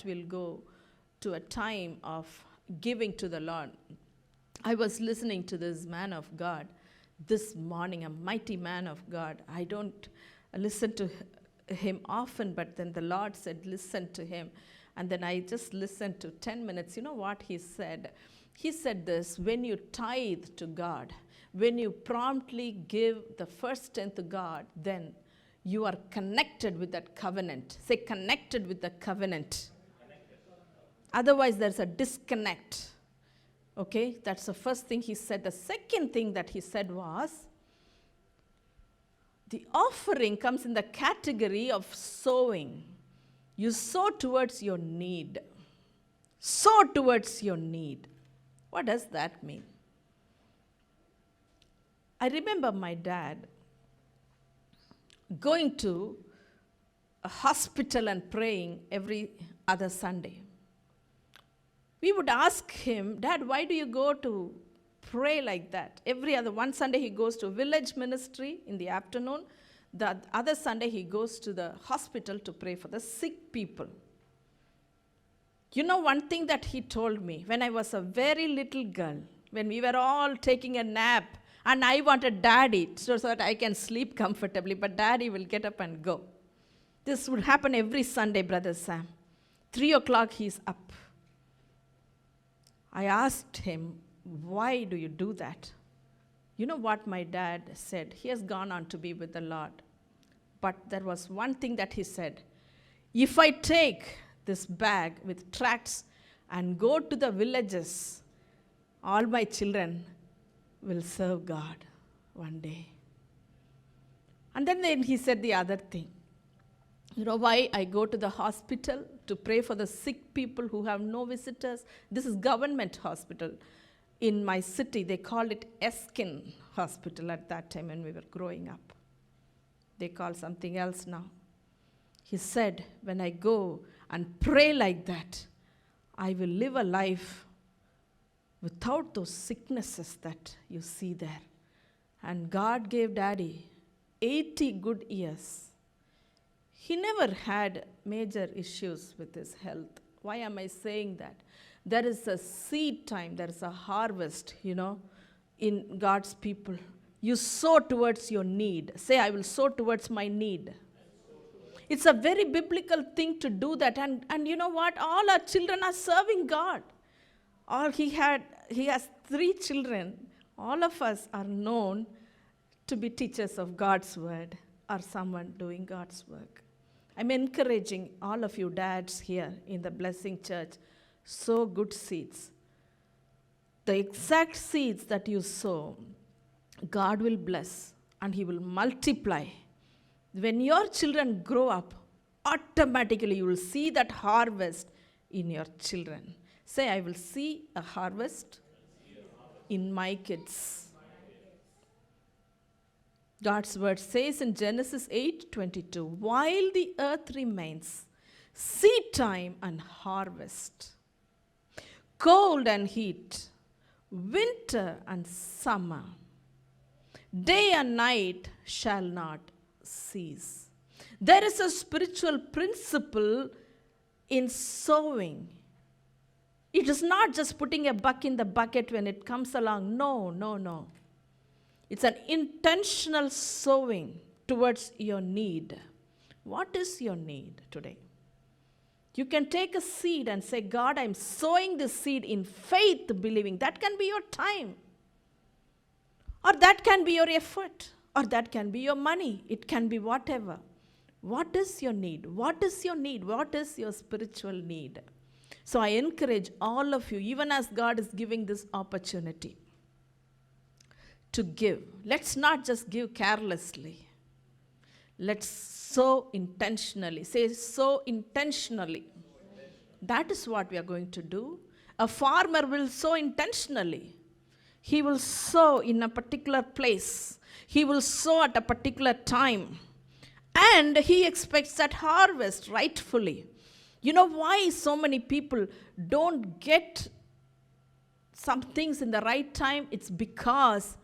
we'll go to a time of giving to the Lord. I was listening to this man of God this morning, a mighty man of God. I don't listen to him often, but then the Lord said, listen to him. And then I just listened to 10 minutes. You know what he said? He said this: when you tithe to God, when you promptly give the first tenth to God, then you are connected with that covenant. Say, connected with the covenant. Otherwise, there's a disconnect. Okay, that's the first thing he said. The second thing that he said was, the offering comes in the category of sowing. You sow towards your need. Sow towards your need. What does that mean? I remember my dad going to a hospital and praying every other Sunday. We would ask him, Dad, why do you go to pray like that? One Sunday he goes to village ministry in the afternoon. The other Sunday he goes to the hospital to pray for the sick people. You know one thing that he told me when I was a very little girl, when we were all taking a nap, and I wanted daddy so that I can sleep comfortably, but daddy will get up and go. This would happen every Sunday, Brother Sam. 3 o'clock he's up. I asked him, why do you do that? You know what my dad said? He has gone on to be with the Lord. But there was one thing that he said. If I take this bag with tracts and go to the villages, all my children will serve God one day. And then he said the other thing. You know why I go to the hospital to pray for the sick people who have no visitors? This is government hospital. In my city, they called it Eskin Hospital at that time when we were growing up. They call something else now. He said, when I go and pray like that, I will live a life without those sicknesses that you see there. And God gave Daddy 80 good years. He never had major issues with his health. Why am I saying that? There is a seed time, there is a harvest, in God's people. You sow towards your need. Say, I will sow towards my need. It's a very biblical thing to do that. And you know what? All our children are serving God. He has 3 children. All of us are known to be teachers of God's word or someone doing God's work. I'm encouraging all of you dads here in the Blessing Church, sow good seeds. The exact seeds that you sow, God will bless and He will multiply. When your children grow up, automatically you will see that harvest in your children. Say, I will see a harvest in my kids. God's word says in Genesis 8:22, while the earth remains, seed time and harvest, cold and heat, winter and summer, day and night shall not cease. There is a spiritual principle in sowing. It is not just putting a buck in the bucket when it comes along. No. It's an intentional sowing towards your need. What is your need today? You can take a seed and say, God, I'm sowing this seed in faith, believing. That can be your time. Or that can be your effort. Or that can be your money. It can be whatever. What is your need? What is your need? What is your spiritual need? So I encourage all of you, even as God is giving this opportunity, to give. Let's not just give carelessly. Let's sow intentionally. Say, sow intentionally. That is what we are going to do. A farmer will sow intentionally. He will sow in a particular place. He will sow at a particular time. And he expects that harvest rightfully. You know why so many people don't get some things in the right time? It's because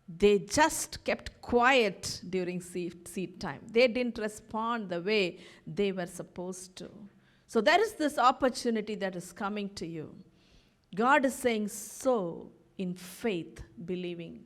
they just kept quiet during seed time. They didn't respond the way they were supposed to. So there is this opportunity that is coming to you. God is saying, sow in faith, believing.